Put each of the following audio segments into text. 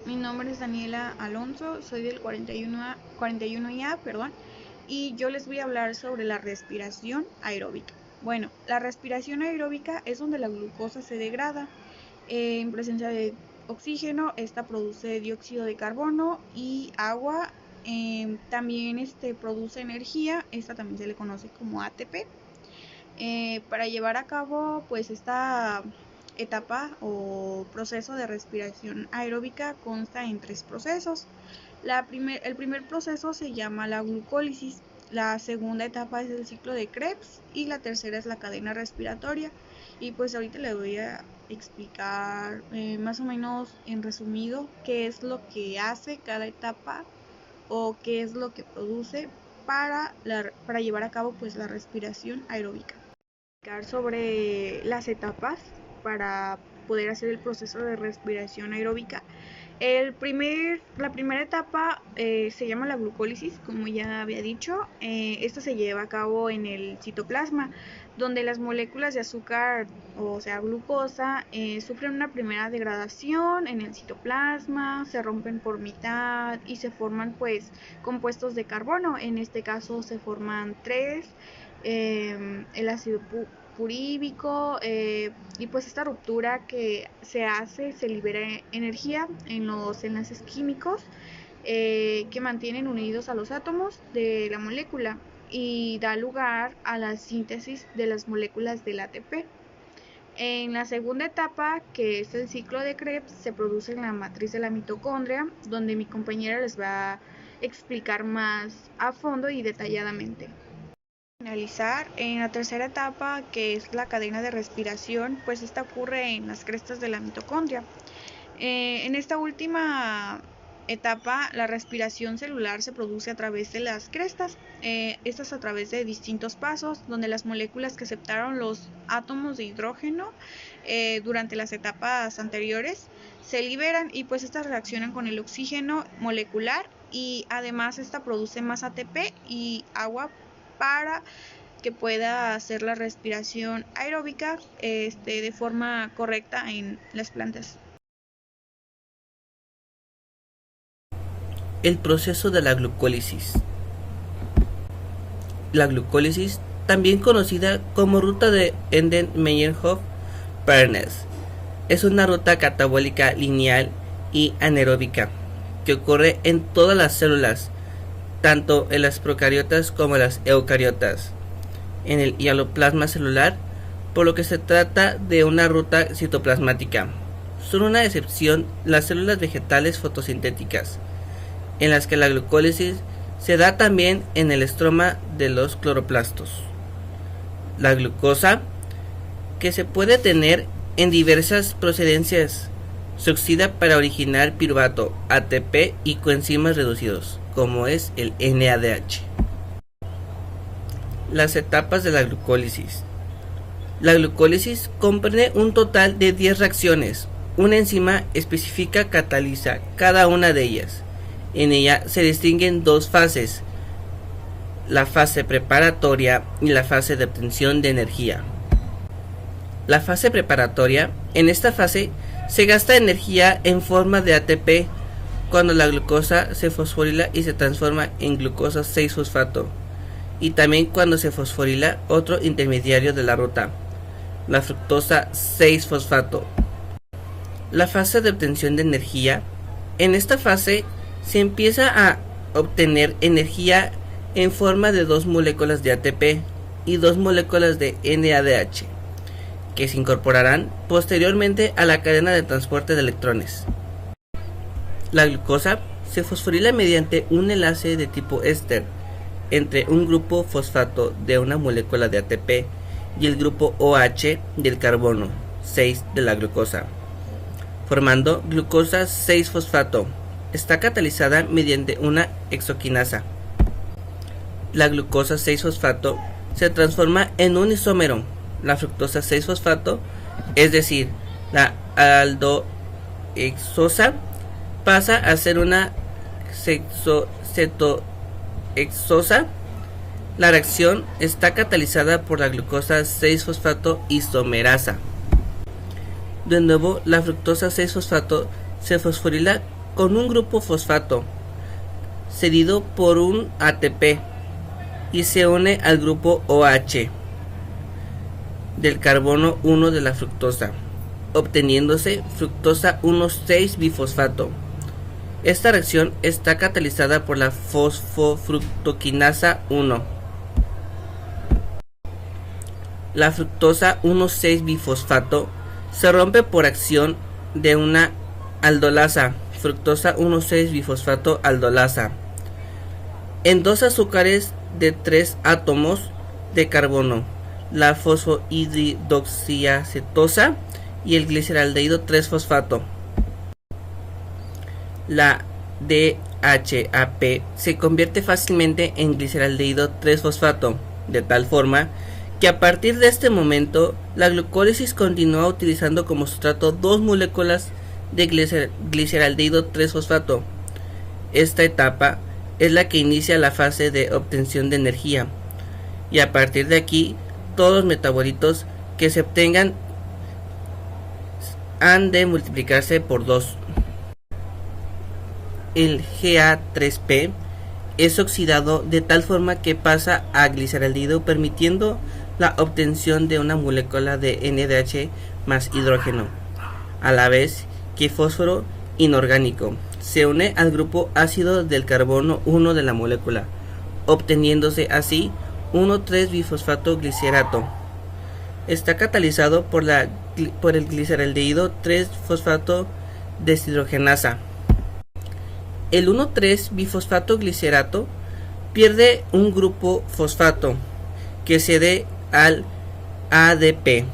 Mi nombre es Daniela Alonso, soy del 41IA, y yo les voy a hablar sobre la respiración aeróbica. Bueno, la respiración aeróbica es donde la glucosa se degrada en presencia de oxígeno. Esta produce dióxido de carbono y agua. También produce energía, esta también se le conoce como ATP. Para llevar a cabo pues esta etapa o proceso de respiración aeróbica consta en 3 procesos. El primer proceso se llama la glucólisis, la segunda etapa es el ciclo de Krebs y la tercera es la cadena respiratoria. Y pues ahorita les voy a explicar más o menos en resumido qué es lo que hace cada etapa o qué es lo que produce para llevar a cabo pues la respiración aeróbica. Sobre las etapas para poder hacer el proceso de respiración aeróbica. La primera etapa se llama la glucólisis, como ya había dicho. Esta se lleva a cabo en el citoplasma, donde las moléculas de azúcar, o sea glucosa, sufren una primera degradación en el citoplasma, se rompen por mitad y se forman pues compuestos de carbono. En este caso se forman 3, el ácido puríbico, y pues esta ruptura que se hace, se libera energía en los enlaces químicos que mantienen unidos a los átomos de la molécula y da lugar a la síntesis de las moléculas del ATP. En la segunda etapa, que es el ciclo de Krebs, se produce en la matriz de la mitocondria, donde mi compañera les va a explicar más a fondo y detalladamente. Finalizar en la tercera etapa, que es la cadena de respiración, pues esta ocurre en las crestas de la mitocondria. En esta última etapa, la respiración celular se produce a través de las crestas, estas a través de distintos pasos, donde las moléculas que aceptaron los átomos de hidrógeno durante las etapas anteriores se liberan y pues estas reaccionan con el oxígeno molecular y además esta produce más ATP y agua para que pueda hacer la respiración aeróbica de forma correcta en las plantas. El proceso de la glucólisis. La glucólisis, también conocida como ruta de Enden-Meyerhof-Parnes, es una ruta catabólica lineal y anaeróbica que ocurre en todas las células, tanto en las procariotas como en las eucariotas, en el hialoplasma celular, por lo que se trata de una ruta citoplasmática. Son una excepción las células vegetales fotosintéticas, en las que la glucólisis se da también en el estroma de los cloroplastos. La glucosa, que se puede tener en diversas procedencias, se oxida para originar piruvato, ATP y coenzimas reducidos, como es el NADH. Las etapas de la glucólisis. La glucólisis comprende un total de 10 reacciones. Una enzima específica cataliza cada una de ellas. En ella se distinguen 2 fases, la fase preparatoria y la fase de obtención de energía. La fase preparatoria, en esta fase se gasta energía en forma de ATP cuando la glucosa se fosforila y se transforma en glucosa 6-fosfato, y también cuando se fosforila otro intermediario de la ruta, la fructosa 6-fosfato. La fase de obtención de energía, en esta fase se empieza a obtener energía en forma de 2 moléculas de ATP y 2 moléculas de NADH, que se incorporarán posteriormente a la cadena de transporte de electrones. La glucosa se fosforila mediante un enlace de tipo éster entre un grupo fosfato de una molécula de ATP y el grupo OH del carbono 6 de la glucosa, formando glucosa 6-fosfato. Está catalizada mediante una hexoquinasa. La glucosa 6-fosfato se transforma en un isómero, la fructosa 6-fosfato, es decir, la aldohexosa pasa a ser una cetohexosa. La reacción está catalizada por la glucosa 6-fosfato isomerasa. De nuevo, la fructosa 6-fosfato se fosforila con un grupo fosfato cedido por un ATP y se une al grupo OH del carbono 1 de la fructosa, obteniéndose fructosa 1,6-bifosfato. Esta reacción está catalizada por la fosfofructoquinasa 1. La fructosa 1,6-bifosfato se rompe por acción de una aldolasa, fructosa 1,6-bifosfato aldolasa, en dos azúcares de 3 átomos de carbono, la fosfohidroxiacetosa y el gliceraldehído 3-fosfato. La DHAP se convierte fácilmente en gliceraldehído 3-fosfato, de tal forma que a partir de este momento la glucólisis continúa utilizando como sustrato dos moléculas de gliceraldehído 3-fosfato. Esta etapa es la que inicia la fase de obtención de energía, y a partir de aquí todos los metabolitos que se obtengan han de multiplicarse por 2. El Ga3P es oxidado de tal forma que pasa a gliceraldehído, permitiendo la obtención de una molécula de NADH más hidrógeno, a la vez que fósforo inorgánico se une al grupo ácido del carbono 1 de la molécula, obteniéndose así 1,3-bifosfato glicerato. Está catalizado por el gliceraldehído 3-fosfato deshidrogenasa. El 1,3-bifosfato glicerato pierde un grupo fosfato que cede al ADP,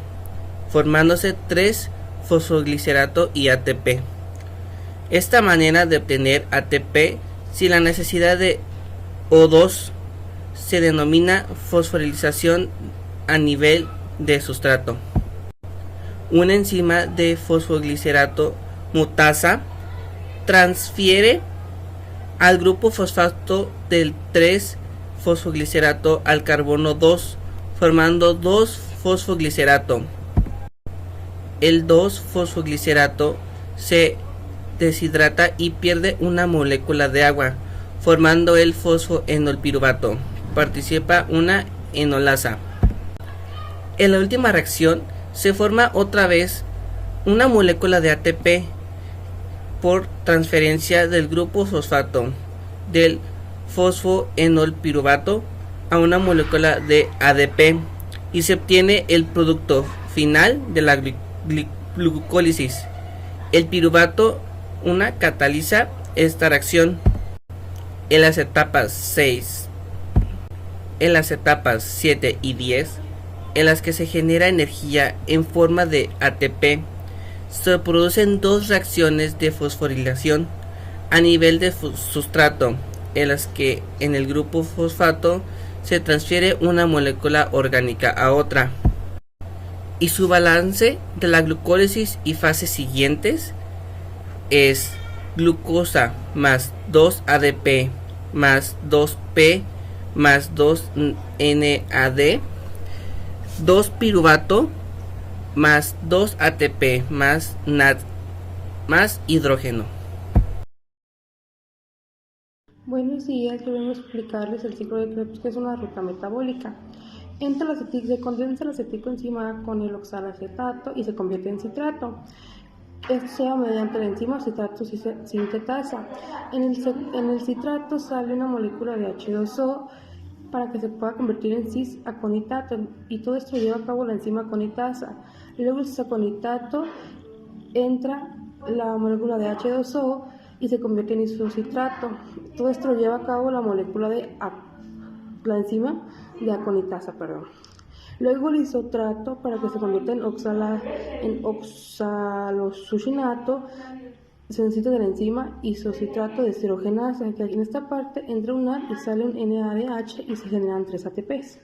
formándose 3-fosfoglicerato y ATP. Esta manera de obtener ATP sin la necesidad de O2 se denomina fosforilación a nivel de sustrato. Una enzima de fosfoglicerato mutasa transfiere al grupo fosfato del 3-fosfoglicerato al carbono 2, formando 2-fosfoglicerato. El 2-fosfoglicerato se deshidrata y pierde una molécula de agua, formando el fosfoenolpiruvato. Participa una enolasa. En la última reacción se forma otra vez una molécula de ATP por transferencia del grupo fosfato del fosfoenolpiruvato a una molécula de ADP y se obtiene el producto final de la glucólisis. El piruvato cataliza esta reacción. En las etapas 7 y 10, en las que se genera energía en forma de ATP, se producen dos reacciones de fosforilación a nivel de sustrato, en las que en el grupo fosfato se transfiere una molécula orgánica a otra, y su balance de la glucólisis y fases siguientes es glucosa más 2 ADP más 2P más 2 NAD, 2 piruvato más 2 ATP más NAD más hidrógeno. Buenos días, yo vengo a explicarles el ciclo de Krebs, que es una ruta metabólica. Se condensa el aceticoenzima con el oxalacetato y se convierte en citrato. Esto se da mediante la enzima citrato sintetasa. En el citrato sale una molécula de H2O para que se pueda convertir en cis-aconitato, y todo esto lleva a cabo la enzima aconitasa. Luego el cis-aconitato entra la molécula de H2O y se convierte en isocitrato. Todo esto lo lleva a cabo la molécula la enzima de aconitasa, Luego el isotrato para que se convierta en oxalosucinato se necesita de la enzima isocitrato deshidrogenasa, que en esta parte entra un NAD y sale un NADH y se generan 3 ATPs.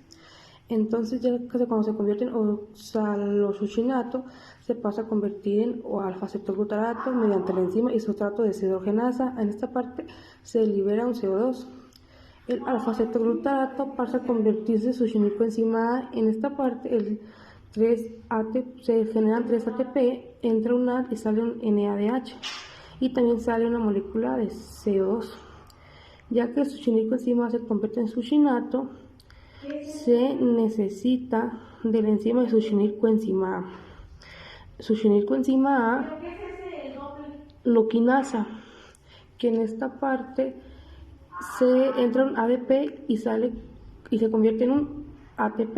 Entonces ya cuando se convierte en oxalosucinato se pasa a convertir en alfa-cetoglutarato mediante la enzima isotrato deshidrogenasa. En esta parte se libera un CO2. El alfa-cetoglutarato pasa a convertirse en succinilcoenzima A. En esta parte se generan 3 ATP, entra un NAD y sale un NADH. y también sale una molécula de CO2. Ya que el succinilcoenzima se convierte en succinato, se necesita de la enzima de succinilcoenzima A. Succinilcoenzima A, loquinasa, que en esta parte se entra un ADP y sale y se convierte en un ATP.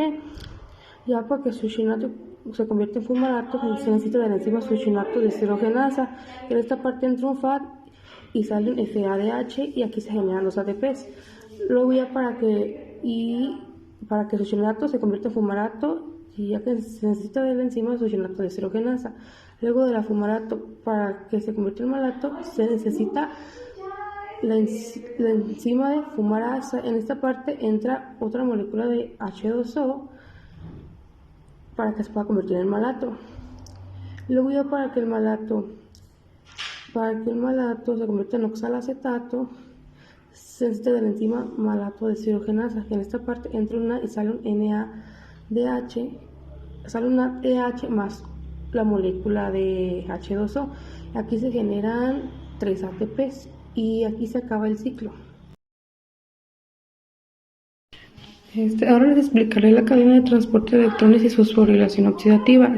Ya porque el succinato se convierte en fumarato, se necesita de la enzima succinato deshidrogenasa. En esta parte entra un FAD y sale un FADH y aquí se generan los ATPs. Luego ya para que el succinato se convierta en fumarato, y ya que se necesita de la enzima succinato deshidrogenasa. Luego de la fumarato, para que se convierta en malato, se necesita la enzima de fumarasa. En esta parte entra otra molécula de H2O para que se pueda convertir en malato. Luego ya para que el malato se convierta en oxalacetato, se necesita de la enzima malato deshidrogenasa. En esta parte entra una y sale un NADH, sale una EH más la molécula de H2O. Aquí se generan 3 ATPs y aquí se acaba el ciclo. Ahora les explicaré la cadena de transporte de electrones y su fosforilación oxidativa,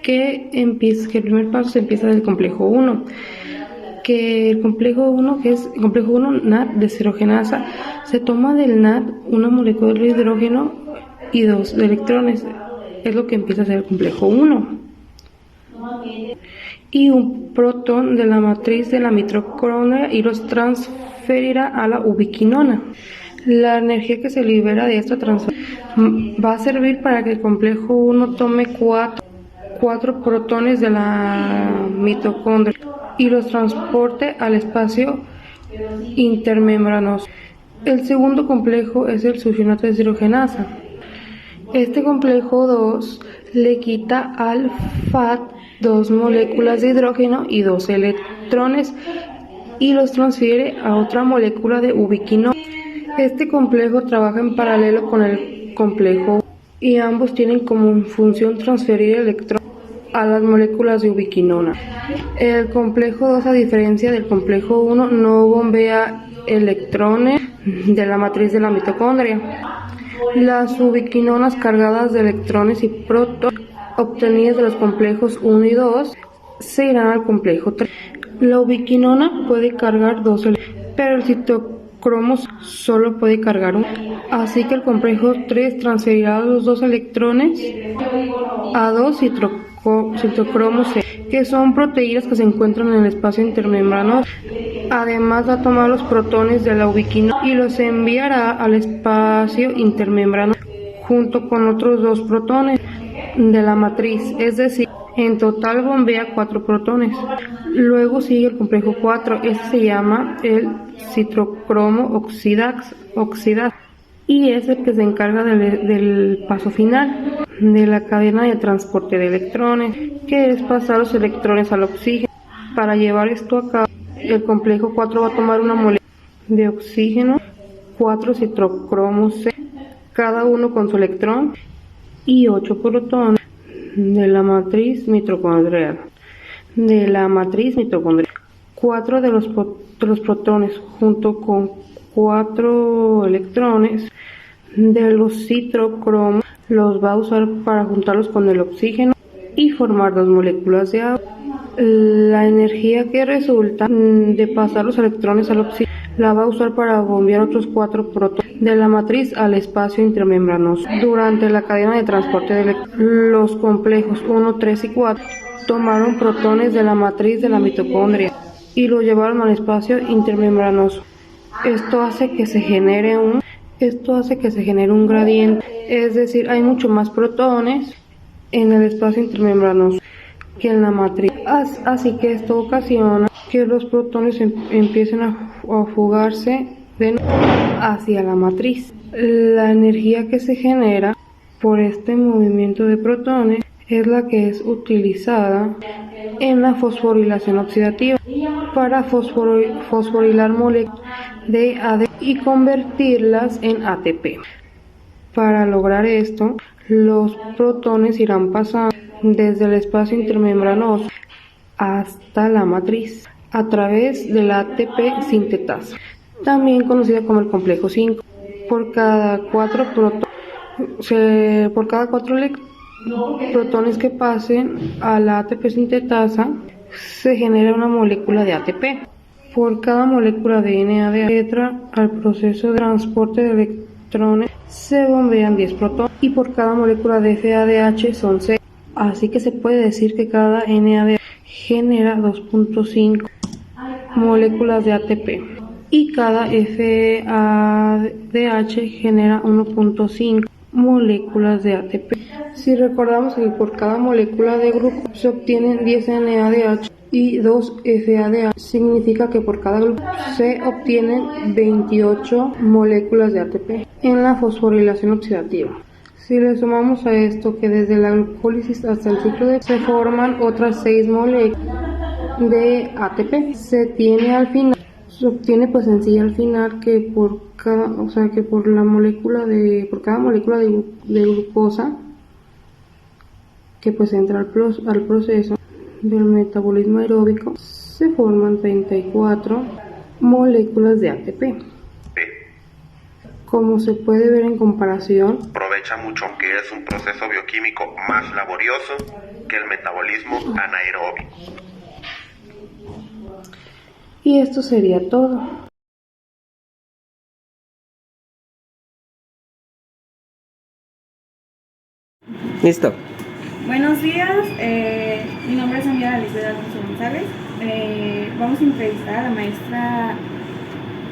que el primer paso se empieza del complejo 1, que el complejo 1, NAD deshidrogenasa, se toma del NAD una molécula de hidrógeno y 2 de electrones, es lo que empieza a ser el complejo 1, y un protón de la matriz de la mitocondria y los transferirá a la ubiquinona. La energía que se libera de esta transferencia va a servir para que el complejo 1 tome 4 protones de la mitocondria y los transporte al espacio intermembranoso. El segundo complejo es el succinato deshidrogenasa. Este complejo 2 le quita al FAD 2 moléculas de hidrógeno y 2 electrones y los transfiere a otra molécula de ubiquinona. Este complejo trabaja en paralelo con el complejo y ambos tienen como función transferir electrones a las moléculas de ubiquinona. El complejo 2, a diferencia del complejo 1, no bombea electrones de la matriz de la mitocondria. Las ubiquinonas cargadas de electrones y protones obtenidas de los complejos 1 y 2 se irán al complejo 3. La ubiquinona puede cargar 2 electrones, pero el citocromo solo puede cargar 1. Así que el complejo 3 transferirá los 2 electrones a 2 citocromos C, que son proteínas que se encuentran en el espacio intermembranoso. Además va a tomar los protones de la ubiquinona y los enviará al espacio intermembranoso junto con otros 2 protones de la matriz, es decir, en total bombea 4 protones. Luego sigue el complejo 4, este se llama el citocromo oxidaz y es el que se encarga del paso final de la cadena de transporte de electrones, que es pasar los electrones al oxígeno. Para llevar esto a cabo, el complejo 4 va a tomar una molécula de oxígeno, 4 citocromos C, cada uno con su electrón, y 8 protones de la matriz mitocondrial. 4 de los protones junto con 4 electrones de los citocromos los va a usar para juntarlos con el oxígeno y formar 2 moléculas de agua. La energía que resulta de pasar los electrones al oxígeno la va a usar para bombear otros 4 protones de la matriz al espacio intermembranoso. Durante la cadena de transporte de electrones, los complejos 1, 3 y 4 tomaron protones de la matriz de la mitocondria y lo llevaron al espacio intermembranoso. Esto hace que se genere un gradiente, es decir, hay mucho más protones en el espacio intermembranoso que en la matriz. Así que esto ocasiona que los protones empiecen a fugarse hacia la matriz. La energía que se genera por este movimiento de protones es la que es utilizada en la fosforilación oxidativa para fosforilar moléculas de ADP y convertirlas en ATP. Para lograr esto, los protones irán pasando desde el espacio intermembranoso hasta la matriz. a través de la ATP sintetasa, también conocida como el complejo 5. Por cada 4 protones que pasen a la ATP sintetasa, se genera una molécula de ATP. Por cada molécula de NADH que entra al proceso de transporte de electrones, se bombean 10 protones, y por cada molécula de FADH son 6. Así que se puede decir que cada NADH genera 2.5 moléculas de ATP y cada FADH genera 1.5 moléculas de ATP. Si recordamos que por cada molécula de grupo se obtienen 10 NADH y 2 FADH, significa que por cada grupo se obtienen 28 moléculas de ATP en la fosforilación oxidativa. Si le sumamos a esto que desde la glucólisis hasta el ciclo de se forman otras 6 moléculas de ATP, se obtiene pues en sí al final que por cada molécula de glucosa que pues entra al proceso del metabolismo aeróbico, se forman 34 moléculas de ATP. Como se puede ver en comparación, aprovecha mucho que es un proceso bioquímico más laborioso que el metabolismo anaeróbico. Y esto sería todo. Listo. Buenos días, mi nombre es Amiga Lisbeth Alonso González. Vamos a entrevistar a la maestra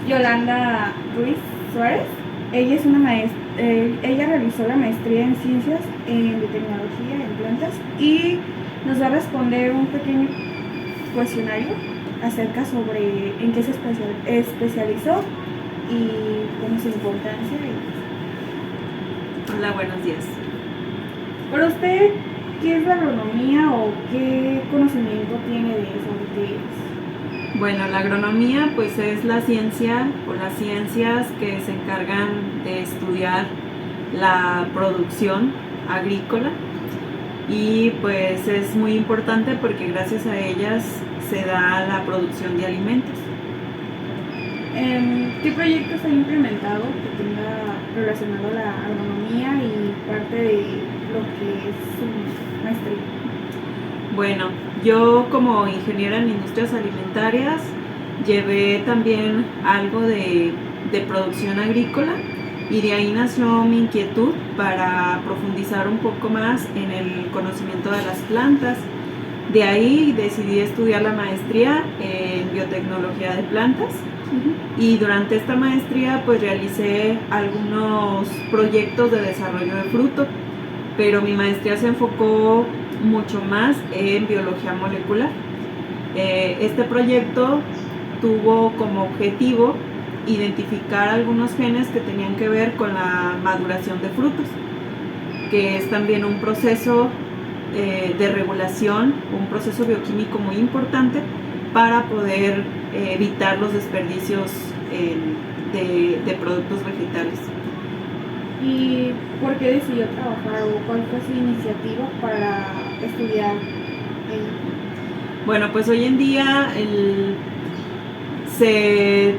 Yolanda Ruiz Suárez. Ella es una maestra, ella realizó la maestría en ciencias en biotecnología en plantas y nos va a responder un pequeño cuestionario acerca sobre en qué se especializó y cómo es su importancia. Hola, buenos días. Para usted, ¿qué es la agronomía o qué conocimiento tiene de eso? ¿De qué es? Bueno, la agronomía pues es la ciencia o las ciencias que se encargan de estudiar la producción agrícola y pues es muy importante porque gracias a ellas se da la producción de alimentos. ¿Qué proyectos ha implementado que tenga relacionado a la agronomía y parte de lo que es su maestría? Bueno, yo como ingeniera en industrias alimentarias llevé también algo de producción agrícola y de ahí nació mi inquietud para profundizar un poco más en el conocimiento de las plantas. De ahí decidí estudiar la maestría en biotecnología de plantas y durante esta maestría pues realicé algunos proyectos de desarrollo de fruto, pero mi maestría se enfocó mucho más en biología molecular. Este proyecto tuvo como objetivo identificar algunos genes que tenían que ver con la maduración de frutos, que es también un proceso de regulación, un proceso bioquímico muy importante para poder evitar los desperdicios de productos vegetales. ¿Y por qué decidió trabajar o cuál fue su iniciativa para estudiar? Bueno, pues hoy en día se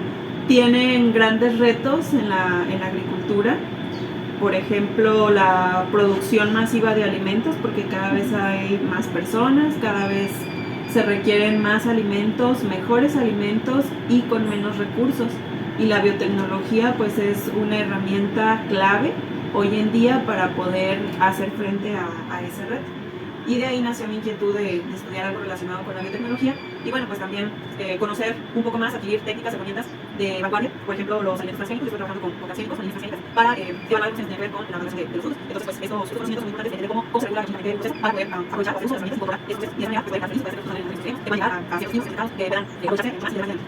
tienen grandes retos en la agricultura. Por ejemplo, la producción masiva de alimentos, porque cada vez hay más personas, cada vez se requieren más alimentos, mejores alimentos y con menos recursos. Y la biotecnología pues es una herramienta clave hoy en día para poder hacer frente a ese reto. Y de ahí nació mi inquietud de estudiar algo relacionado con la biotecnología y bueno, pues también conocer un poco más, adquirir técnicas, herramientas de vanguardia, por ejemplo los alimentos transgénicos. Estoy trabajando con transgénicos, con alimentos transgénicos para evaluar lo que tiene que ver con la relación de los frutos. Entonces pues estos conocimientos son muy importantes de entender cómo se regula el proceso para poder aprovechar los usos de las herramientas y incorporar estos procesos y de esa manera poder dar servicios, puede ser que van a llegar a ciertos niños cercanos que puedan aprovecharse más y de más.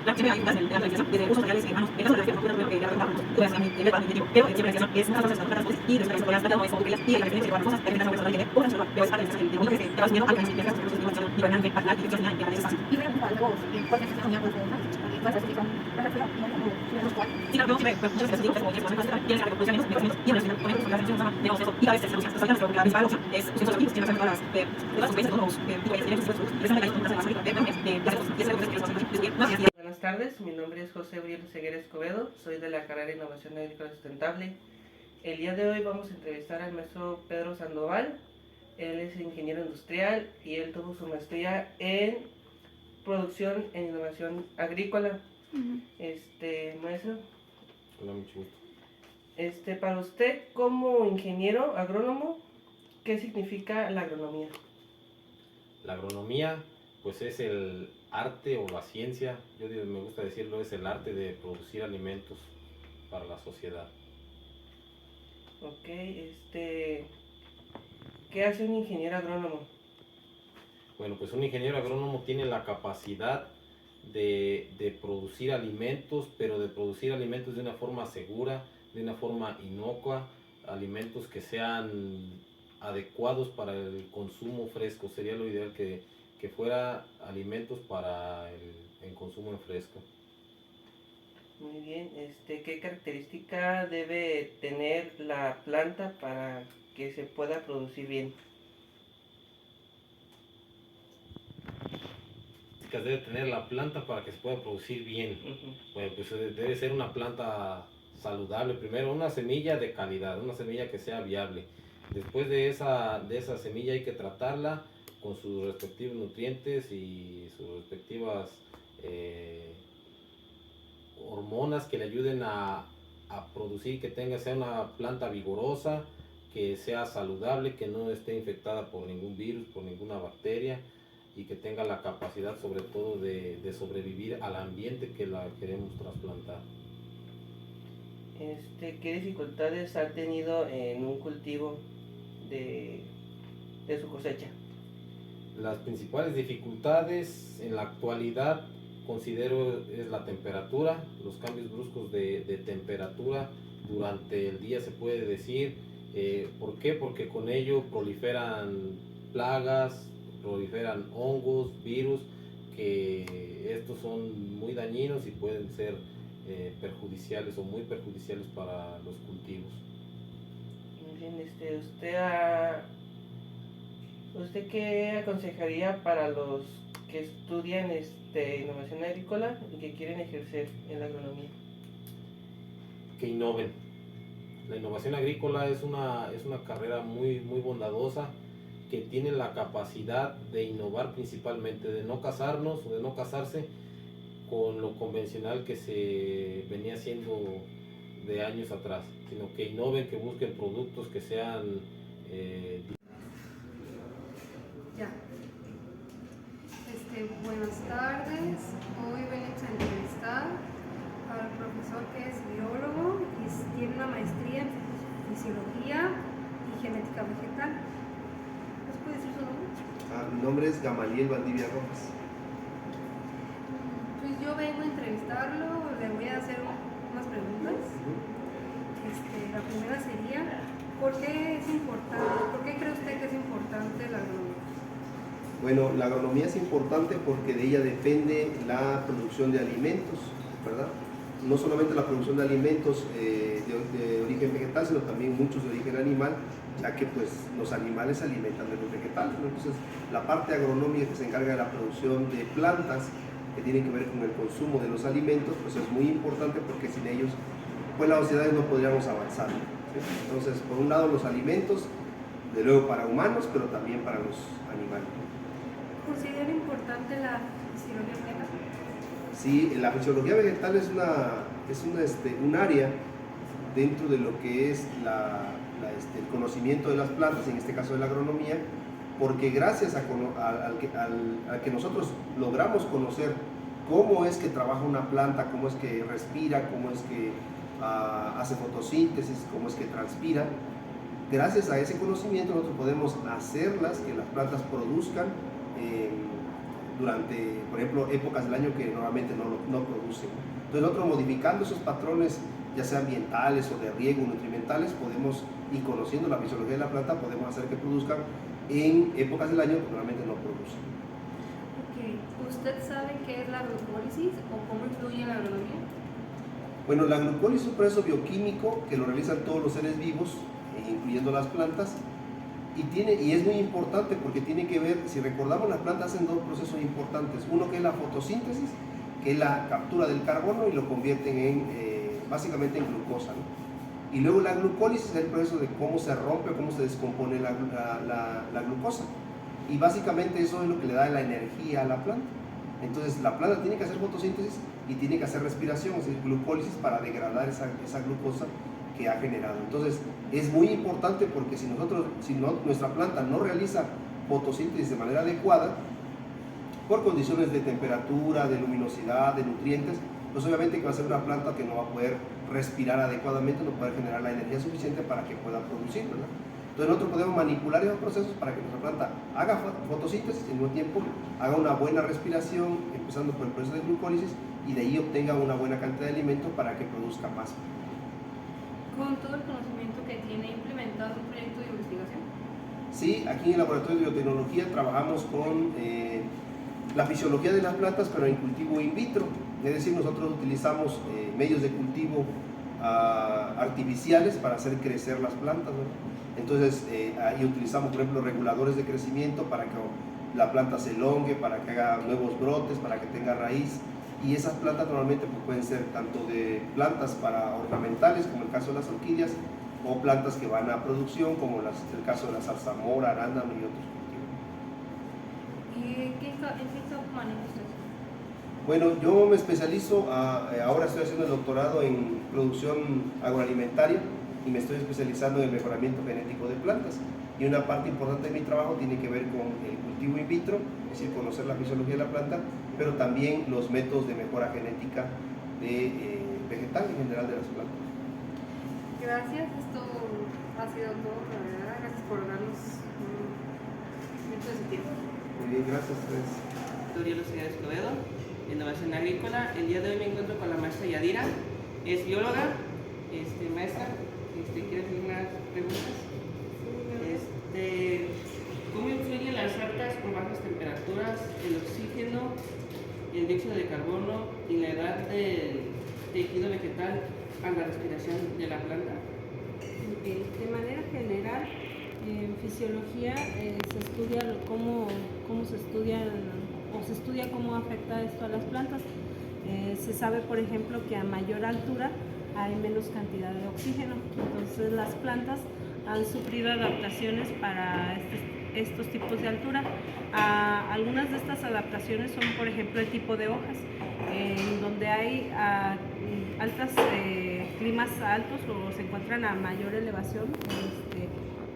La siempre hay unas en la organización desde usos materiales humanos. En caso de la refiero, no puedo hablar mucho. Tú ves a mi nivel para mi tiempo, pero siempre la organización es muchas cosas educadas y desde la organización no es como y la referencia de cosas, la referencia no es que o transformar, pero es parte del mundo que te vas viendo algo que significa que recursos de información y van a ver al y que al es fácil. Y voy a preguntar algo, ¿por qué se llama pues de marketing? Porque todas las cosas son Buenas tardes, mi nombre es José Uriel Ceguera Escobedo, soy de la carrera de Innovación Agrícola Sustentable. El día de hoy vamos a entrevistar al maestro Pedro Sandoval. Él es ingeniero industrial y él tuvo su maestría en producción en innovación agrícola. Maestro. Hola, mucho gusto. Para usted, como ingeniero agrónomo, ¿qué significa la agronomía? La agronomía, pues es el arte o la ciencia, me gusta decirlo, es el arte de producir alimentos para la sociedad. Ok, ¿qué hace un ingeniero agrónomo? Bueno, pues un ingeniero agrónomo tiene la capacidad de producir alimentos, pero de producir alimentos de una forma segura, de una forma inocua, alimentos que sean adecuados para el consumo fresco. Sería lo ideal que fuera alimentos para el consumo en fresco. Muy bien, ¿qué característica debe tener la planta para que se pueda producir bien? Debe tener la planta para que se pueda producir bien. Bueno, pues debe ser una planta saludable primero, una semilla de calidad, una semilla que sea viable. Después de esa semilla hay que tratarla con sus respectivos nutrientes y sus respectivas hormonas que le ayuden a producir, que sea una planta vigorosa, que sea saludable, que no esté infectada por ningún virus, por ninguna bacteria, y que tenga la capacidad sobre todo de sobrevivir al ambiente que la queremos trasplantar. ¿Qué dificultades ha tenido en un cultivo de su cosecha? Las principales dificultades en la actualidad considero es la temperatura, los cambios bruscos de temperatura durante el día, se puede decir. ¿Por qué? Porque con ello proliferan plagas, proliferan hongos, virus, que estos son muy dañinos y pueden ser perjudiciales o muy perjudiciales para los cultivos. Muy bien, ¿usted qué aconsejaría para los que estudian innovación agrícola y que quieren ejercer en la agronomía? Que innoven. La innovación agrícola es una carrera muy bondadosa, que tiene la capacidad de innovar principalmente, de no casarnos o de no casarse con lo convencional que se venía haciendo de años atrás, sino que innoven, que busquen productos que sean buenas tardes. Hoy venimos a entrevistar al profesor que es biólogo y tiene una maestría en fisiología y genética vegetal. ¿Nos puede decir su nombre? Mi nombre es Gamaliel Valdivia Rojas. Pues yo vengo a entrevistarlo, le voy a hacer unas preguntas. La primera sería, ¿por qué es importante, por qué cree usted que es importante la agronomía? Bueno, la agronomía es importante porque de ella depende la producción de alimentos, ¿verdad? No solamente la producción de alimentos de origen vegetal, sino también muchos de origen animal, ya que pues los animales se alimentan de los vegetales, ¿no? Entonces, la parte agronómica que se encarga de la producción de plantas, que tienen que ver con el consumo de los alimentos, pues es muy importante porque sin ellos, pues las sociedades no podríamos avanzar, ¿sí? Entonces, por un lado los alimentos, de luego para humanos, pero también para los animales. ¿Considera importante la fisiología vegetal? Sí, la fisiología vegetal es un área dentro de lo que es el conocimiento de las plantas, en este caso de la agronomía, porque gracias a que nosotros logramos conocer cómo es que trabaja una planta, cómo es que respira, cómo es que hace fotosíntesis, cómo es que transpira, gracias a ese conocimiento nosotros podemos hacerlas que las plantas produzcan durante, por ejemplo, épocas del año que normalmente no producen. Entonces nosotros modificando esos patrones, ya sea ambientales o de riego, nutrimentales, podemos, y conociendo la fisiología de la planta, podemos hacer que produzcan en épocas del año que normalmente no producen. ¿Usted sabe qué es la agrocólisis o cómo influye en la agronomía? Bueno, la glucólisis es un proceso bioquímico que lo realizan todos los seres vivos, incluyendo las plantas, y es muy importante porque tiene que ver, si recordamos, las plantas hacen dos procesos importantes. Uno que es la fotosíntesis, que es la captura del carbono y lo convierten básicamente en glucosa, ¿no? Y luego la glucólisis es el proceso de cómo se rompe o cómo se descompone la glucosa. Y básicamente eso es lo que le da la energía a la planta. Entonces la planta tiene que hacer fotosíntesis y tiene que hacer respiración, es decir, glucólisis, para degradar esa glucosa que ha generado. Entonces es muy importante porque si nuestra planta no realiza fotosíntesis de manera adecuada, por condiciones de temperatura, de luminosidad, de nutrientes, pues obviamente que va a ser una planta que no va a poder respirar adecuadamente, no va a poder generar la energía suficiente para que pueda producir, ¿verdad? Entonces nosotros podemos manipular esos procesos para que nuestra planta haga fotosíntesis y al mismo tiempo haga una buena respiración, empezando por el proceso de glucólisis, y de ahí obtenga una buena cantidad de alimento para que produzca más. Con todo el conocimiento que tiene, implementado un proyecto de investigación. Sí, aquí en el laboratorio de biotecnología trabajamos con la fisiología de las plantas, pero en cultivo in vitro. Es decir, nosotros utilizamos medios de cultivo artificiales para hacer crecer las plantas, ¿no? Entonces, ahí utilizamos, por ejemplo, reguladores de crecimiento para que la planta se elongue, para que haga nuevos brotes, para que tenga raíz. Y esas plantas normalmente pues, pueden ser tanto de plantas para ornamentales, como el caso de las orquídeas, o plantas que van a producción, como el caso de la zarzamora, arándano y otros cultivos. ¿Y en qué campo maneja usted? Bueno, yo me especializo, ahora estoy haciendo el doctorado en producción agroalimentaria y me estoy especializando en el mejoramiento genético de plantas. Y una parte importante de mi trabajo tiene que ver con el cultivo in vitro, es decir, conocer la fisiología de la planta, pero también los métodos de mejora genética de vegetal en general de las plantas. Gracias, esto ha sido todo, la verdad. Gracias por darnos un minuto de su tiempo. Muy bien, gracias a ustedes. Gabriela Escobedo, Innovación Agrícola. El día de hoy me encuentro con la maestra Yadira, es bióloga. Maestra, ¿quiere hacer unas preguntas? ¿Cómo influyen las altas o bajas temperaturas, el oxígeno, el dióxido de carbono y la edad del tejido vegetal a la respiración de la planta? De manera general, en fisiología se estudia cómo se estudia cómo afecta esto a las plantas. Se sabe, por ejemplo, que a mayor altura hay menos cantidad de oxígeno. Entonces las plantas han sufrido adaptaciones para estos tipos de altura. Algunas de estas adaptaciones son, por ejemplo, el tipo de hojas, en donde hay climas altos o se encuentran a mayor elevación.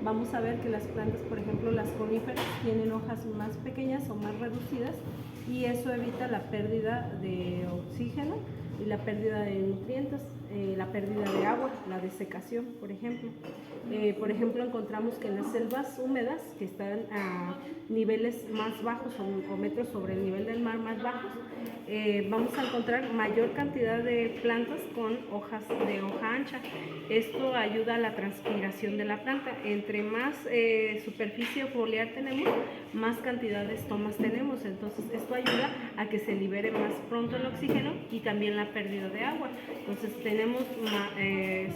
Vamos a ver que las plantas, por ejemplo, las coníferas, tienen hojas más pequeñas o más reducidas, y eso evita la pérdida de oxígeno y la pérdida de nutrientes, la pérdida de agua, la desecación, por ejemplo. Por ejemplo, encontramos que en las selvas húmedas, que están a niveles más bajos o metros sobre el nivel del mar más bajos, vamos a encontrar mayor cantidad de plantas con hojas de hoja ancha. Esto ayuda a la transpiración de la planta. Entre más superficie foliar tenemos, más cantidad de estomas tenemos. Entonces, esto ayuda a que se libere más pronto el oxígeno y también la pérdida de agua. Entonces, tenemos,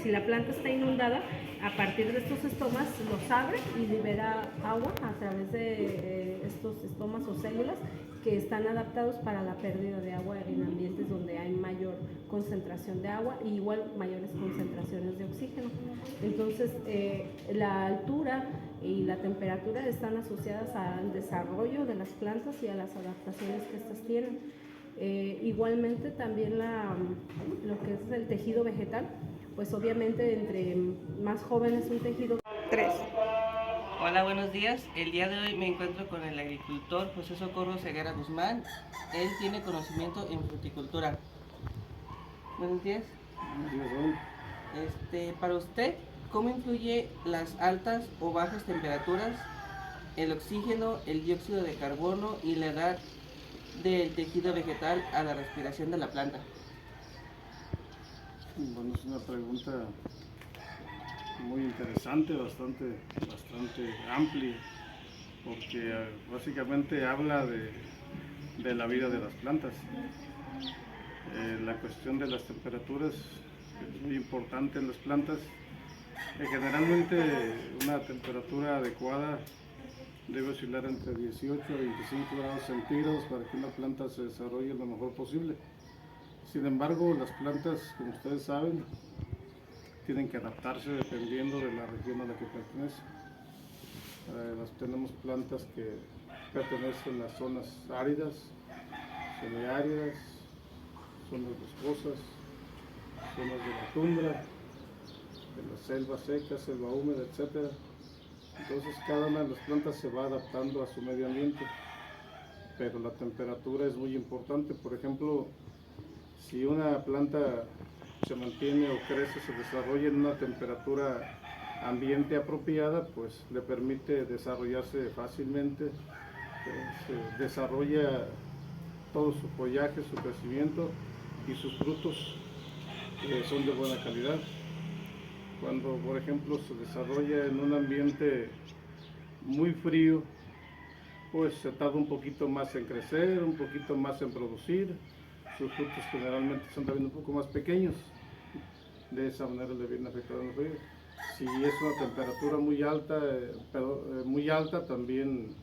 si la planta está inundada, a partir de estos estomas los abre y libera agua a través de estos estomas o células que están adaptados para la pérdida de agua en ambientes donde hay mayor concentración de agua y igual mayores concentraciones de oxígeno. Entonces, la altura y la temperatura están asociadas al desarrollo de las plantas y a las adaptaciones que estas tienen. Igualmente también lo que es el tejido vegetal, pues obviamente entre más joven es un tejido. 3. Hola, buenos días. El día de hoy me encuentro con el agricultor José Socorro Ceguera Guzmán. Él tiene conocimiento en fruticultura. Buenos días. Para usted, ¿cómo influye las altas o bajas temperaturas, el oxígeno, el dióxido de carbono y la edad del tejido vegetal a la respiración de la planta? Bueno, es una pregunta muy interesante, bastante amplia, porque básicamente habla de la vida de las plantas. La cuestión de las temperaturas es muy importante en las plantas. Generalmente una temperatura adecuada debe oscilar entre 18 a 25 grados centígrados para que una planta se desarrolle lo mejor posible. Sin embargo, las plantas, como ustedes saben, tienen que adaptarse dependiendo de la región a la que pertenecen. Tenemos plantas que pertenecen a zonas áridas, semiáridas, zonas boscosas, zonas de la tundra, de la selva seca, selva húmeda, etc. Entonces cada una de las plantas se va adaptando a su medio ambiente, pero la temperatura es muy importante. Por ejemplo, si una planta se mantiene o crece, se desarrolla en una temperatura ambiente apropiada, pues le permite desarrollarse fácilmente, se desarrolla todo su follaje, su crecimiento y sus frutos son de buena calidad. Cuando, por ejemplo, se desarrolla en un ambiente muy frío, pues se tarda un poquito más en crecer, un poquito más en producir. Sus frutos generalmente son también un poco más pequeños. De esa manera le viene afectando el frío. Si es una temperatura muy alta, también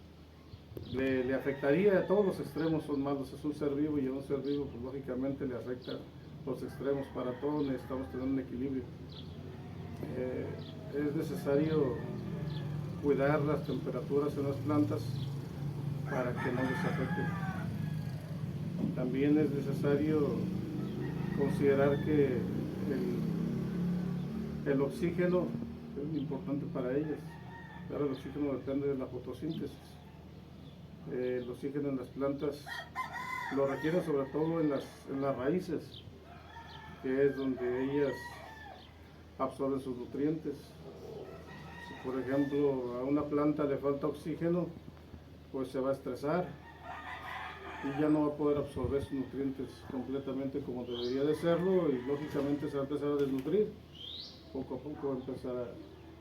le afectaría. A todos los extremos son malos. Es un ser vivo y a un ser vivo, pues, lógicamente le afecta los extremos. Para todos necesitamos tener un equilibrio. Es necesario cuidar las temperaturas en las plantas para que no les afecten. También es necesario considerar que el oxígeno es muy importante para ellas. Claro, el oxígeno depende de la fotosíntesis. El oxígeno en las plantas lo requieren sobre todo en las raíces, que es donde ellas absorben sus nutrientes. Si por ejemplo a una planta le falta oxígeno, pues se va a estresar y ya no va a poder absorber sus nutrientes completamente como debería de serlo, y lógicamente se va a empezar a desnutrir. Poco a poco va a empezar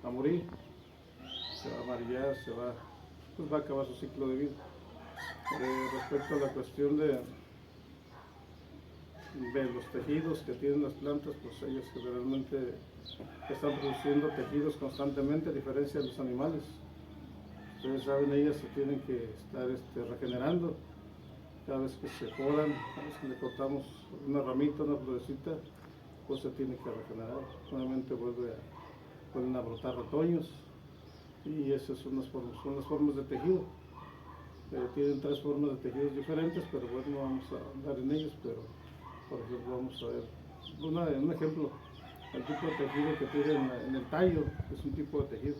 a morir, se va a amarillar, pues va a acabar su ciclo de vida. Respecto a la cuestión de los tejidos que tienen las plantas, pues ellas generalmente están produciendo tejidos constantemente, a diferencia de los animales. Ustedes saben, ellas se tienen que estar regenerando. Cada vez que se podan, cada vez que le cortamos una ramita, una florecita, pues se tiene que regenerar. Nuevamente vuelven a brotar retoños, y esas son las formas de tejido. Tienen 3 formas de tejidos diferentes, pero bueno, no vamos a andar en ellos. Pero por ejemplo, vamos a ver un ejemplo. El tipo de tejido que tienen en el tallo es un tipo de tejido,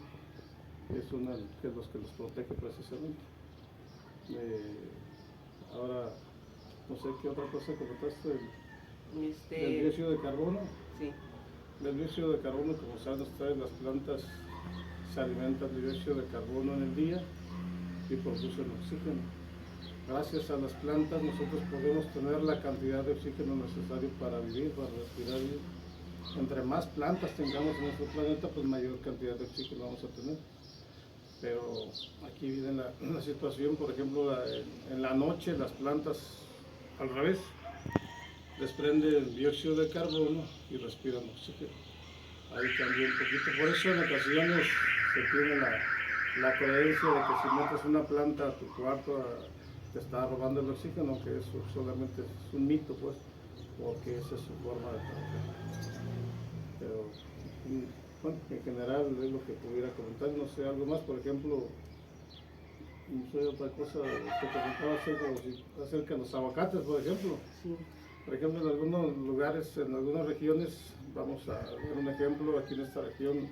es los que los protege precisamente. Ahora, no sé qué otra cosa comentaste del dióxido de carbono. Sí. El dióxido de carbono, como saben ustedes, las plantas se alimentan de dióxido de carbono en el día y producen oxígeno. Gracias a las plantas nosotros podemos tener la cantidad de oxígeno necesario para vivir, para respirar bien. Entre más plantas tengamos en nuestro planeta, pues mayor cantidad de oxígeno vamos a tener. Pero aquí viene la situación, por ejemplo, en la noche las plantas al revés desprenden dióxido de carbono y respiran oxígeno. Ahí cambia un poquito. Por eso en ocasiones se tiene la creencia de que si metes una planta a tu cuarto te está robando el oxígeno, que eso solamente es un mito, pues, porque esa es su forma de trabajar. Pero bueno, en general es lo que pudiera comentar. No sé, algo más, por ejemplo, no sé, otra cosa que comentaba acerca de los aguacates, por ejemplo. Sí. Por ejemplo, en algunos lugares, en algunas regiones, vamos a ver un ejemplo, aquí en esta región,